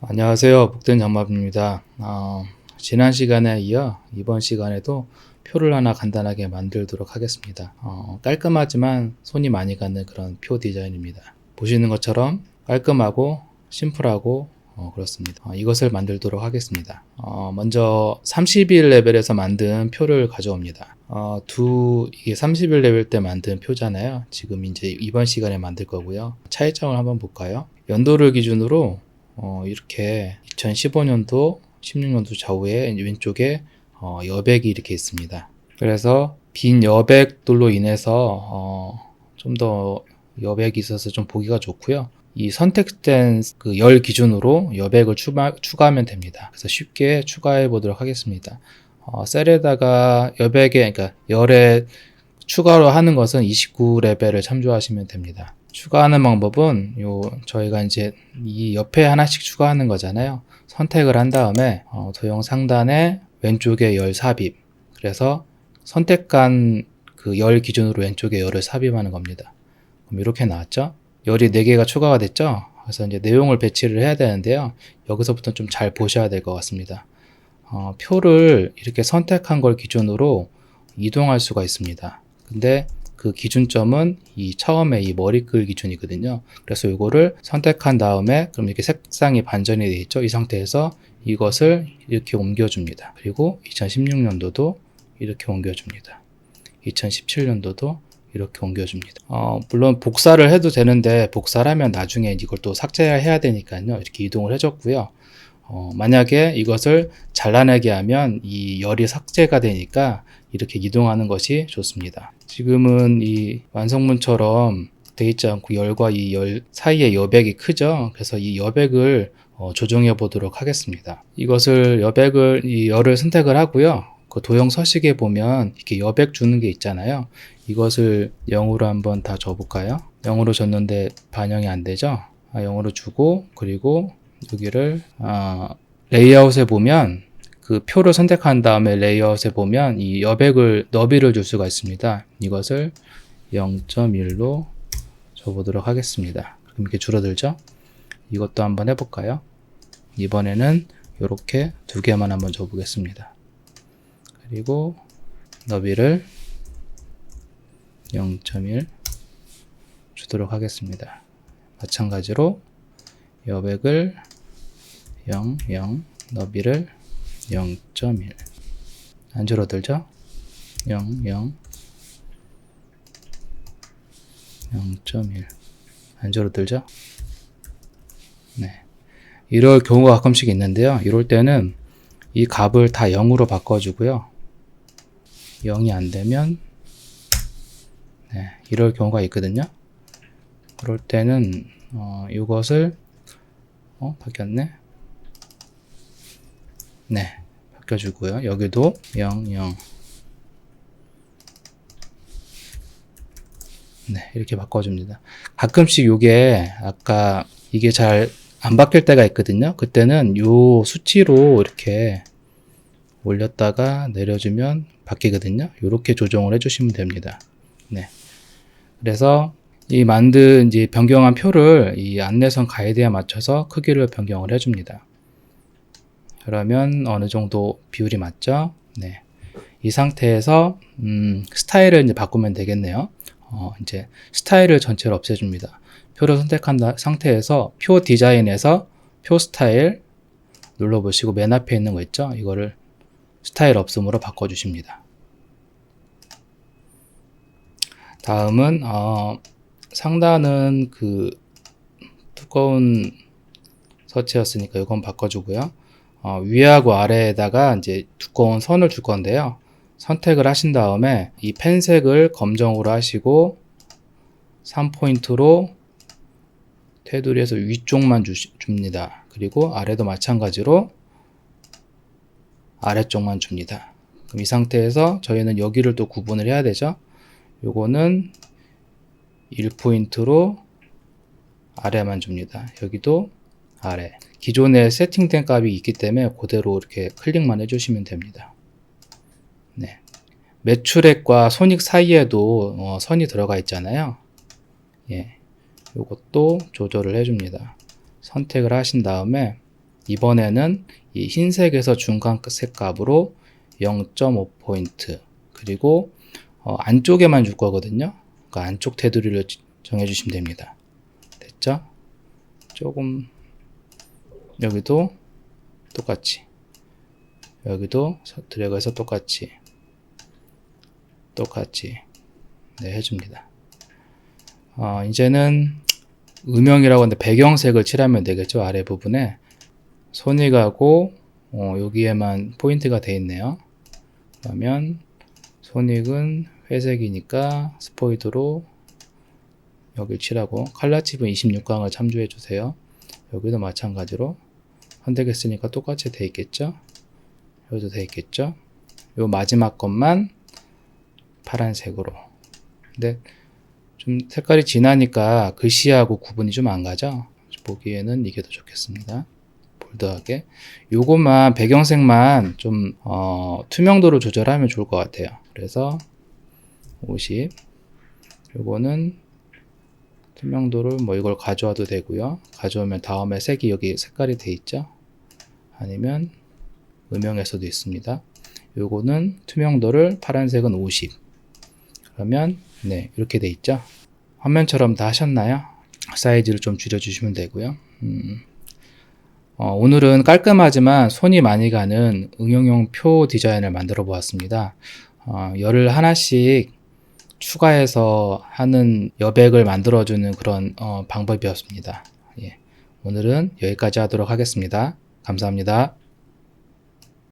안녕하세요. 복된 장마입니다. 지난 시간에 이어 이번 시간에도 표를 하나 간단하게 만들도록 하겠습니다. 깔끔하지만 손이 많이 가는 그런 표 디자인입니다. 보시는 것처럼 깔끔하고 심플하고 그렇습니다. 이것을 만들도록 하겠습니다. 먼저 31레벨에서 만든 표를 가져옵니다. 이게 31레벨 때 만든 표잖아요. 지금 이제 이번 시간에 만들 거고요. 차이점을 한번 볼까요? 연도를 기준으로 이렇게 2015년도, 16년도 좌우에 왼쪽에 여백이 이렇게 있습니다. 그래서 빈 여백들로 인해서 좀 더 여백이 있어서 좀 보기가 좋고요. 이 선택된 그 열 기준으로 여백을 추가하면 됩니다. 그래서 쉽게 추가해 보도록 하겠습니다. 셀에다가 여백에, 그러니까 열에 추가로 하는 것은 29레벨을 참조하시면 됩니다. 추가하는 방법은 저희가 이제 이 옆에 하나씩 추가하는 거잖아요. 선택을 한 다음에 도형 상단에 왼쪽에 열 삽입, 그래서 선택한 그 열 기준으로 왼쪽에 열을 삽입하는 겁니다. 그럼 이렇게 나왔죠. 열이 4개가 추가가 됐죠. 그래서 이제 내용을 배치를 해야 되는데요. 여기서부터 좀 잘 보셔야 될 것 같습니다. 표를 이렇게 선택한 걸 기준으로 이동할 수가 있습니다. 근데 그 기준점은 이 처음에 이 머리글 기준이거든요. 그래서 이거를 선택한 다음에 그럼 이렇게 색상이 반전이 되어 있죠. 이 상태에서 이것을 이렇게 옮겨줍니다. 그리고 2016년도도 이렇게 옮겨줍니다. 2017년도도 이렇게 옮겨줍니다. 물론 복사를 해도 되는데 복사를 하면 나중에 이걸 또 삭제해야 되니까요. 이렇게 이동을 해줬고요. 만약에 이것을 잘라내게 하면 이 열이 삭제가 되니까 이렇게 이동하는 것이 좋습니다. 지금은 이 완성문처럼 되어 있지 않고 열과 이 열 사이의 여백이 크죠. 그래서 이 여백을 조정해 보도록 하겠습니다. 이 열을 선택을 하고요. 그 도형 서식에 보면 이렇게 여백 주는 게 있잖아요. 이것을 0으로 한번 다 줘볼까요? 0으로 줬는데 반영이 안 되죠. 0으로 주고, 그리고 여기를 레이아웃에 보면 그 표를 선택한 다음에 레이아웃에 보면 이 여백을 너비를 줄 수가 있습니다. 이것을 0.1로 줘보도록 하겠습니다. 그럼 이렇게 줄어들죠? 이것도 한번 해볼까요? 이번에는 이렇게 2개만 한번 줘보겠습니다. 그리고 너비를 0.1 주도록 하겠습니다. 마찬가지로 여백을 0, 0, 너비를 0.1. 안 줄어들죠? 0, 0, 0.1. 안 줄어들죠? 네. 이럴 경우가 가끔씩 있는데요. 이럴 때는 이 값을 다 0으로 바꿔주고요. 0이 안 되면, 네, 이럴 경우가 있거든요. 그럴 때는, 이것을, 바뀌었네? 네, 바꿔주고요. 여기도 0, 0. 네, 이렇게 바꿔줍니다. 가끔씩 이게 아까 이게 잘 안 바뀔 때가 있거든요. 그때는 요 수치로 이렇게 올렸다가 내려주면 바뀌거든요. 이렇게 조정을 해주시면 됩니다. 네. 그래서 이 만든 이제 변경한 표를 이 안내선 가이드에 맞춰서 크기를 변경을 해줍니다. 그러면 어느 정도 비율이 맞죠? 네. 이 상태에서 스타일을 이제 바꾸면 되겠네요. 이제 스타일을 전체로 없애줍니다. 표를 선택한 상태에서 표 디자인에서 표 스타일 눌러보시고 맨 앞에 있는 거 있죠? 이거를 스타일 없음으로 바꿔주십니다. 다음은 상단은 그 두꺼운 서치였으니까 이건 바꿔주고요. 위하고 아래에다가 이제 두꺼운 선을 줄 건데요. 선택을 하신 다음에 이 펜색을 검정으로 하시고 3포인트로 테두리에서 위쪽만 줍니다. 그리고 아래도 마찬가지로 아래쪽만 줍니다. 그럼 이 상태에서 저희는 여기를 또 구분을 해야 되죠. 요거는 1포인트로 아래만 줍니다. 여기도 아래. 기존에 세팅된 값이 있기 때문에 그대로 이렇게 클릭만 해주시면 됩니다. 네. 매출액과 손익 사이에도 선이 들어가 있잖아요. 예. 요것도 조절을 해줍니다. 선택을 하신 다음에 이번에는 이 흰색에서 중간색 값으로 0.5포인트 그리고 안쪽에만 줄 거거든요. 그러니까 안쪽 테두리를 정해 주시면 됩니다. 됐죠? 조금 여기도 똑같이 여기도 드래그해서 똑같이 네, 해줍니다. 이제는 음영이라고 하는데 배경색을 칠하면 되겠죠. 아래 부분에 손익하고 여기에만 포인트가 되어 있네요. 그러면 손익은 회색이니까 스포이드로 여기 칠하고 칼라 칩은 26강을 참조해 주세요. 여기도 마찬가지로 선택했으니까 똑같이 되어 있겠죠. 여기도 되어 있겠죠. 요 마지막 것만 파란색으로. 근데 좀 색깔이 진하니까 글씨하고 구분이 좀 안 가죠. 보기에는 이게 더 좋겠습니다. 볼드하게. 요것만 배경색만 좀 투명도를 조절하면 좋을 것 같아요. 그래서 50. 요거는 투명도를 뭐 이걸 가져와도 되고요. 가져오면 다음에 색이 여기 색깔이 돼 있죠. 아니면 음영에서도 있습니다. 요거는 투명도를 파란색은 50. 그러면 네, 이렇게 돼 있죠. 화면처럼 다 하셨나요? 사이즈를 좀 줄여주시면 되고요. 오늘은 깔끔하지만 손이 많이 가는 응용용 표 디자인을 만들어 보았습니다. 열을 하나씩 추가해서 하는 여백을 만들어주는 그런 방법이었습니다. 예, 오늘은 여기까지 하도록 하겠습니다. 감사합니다.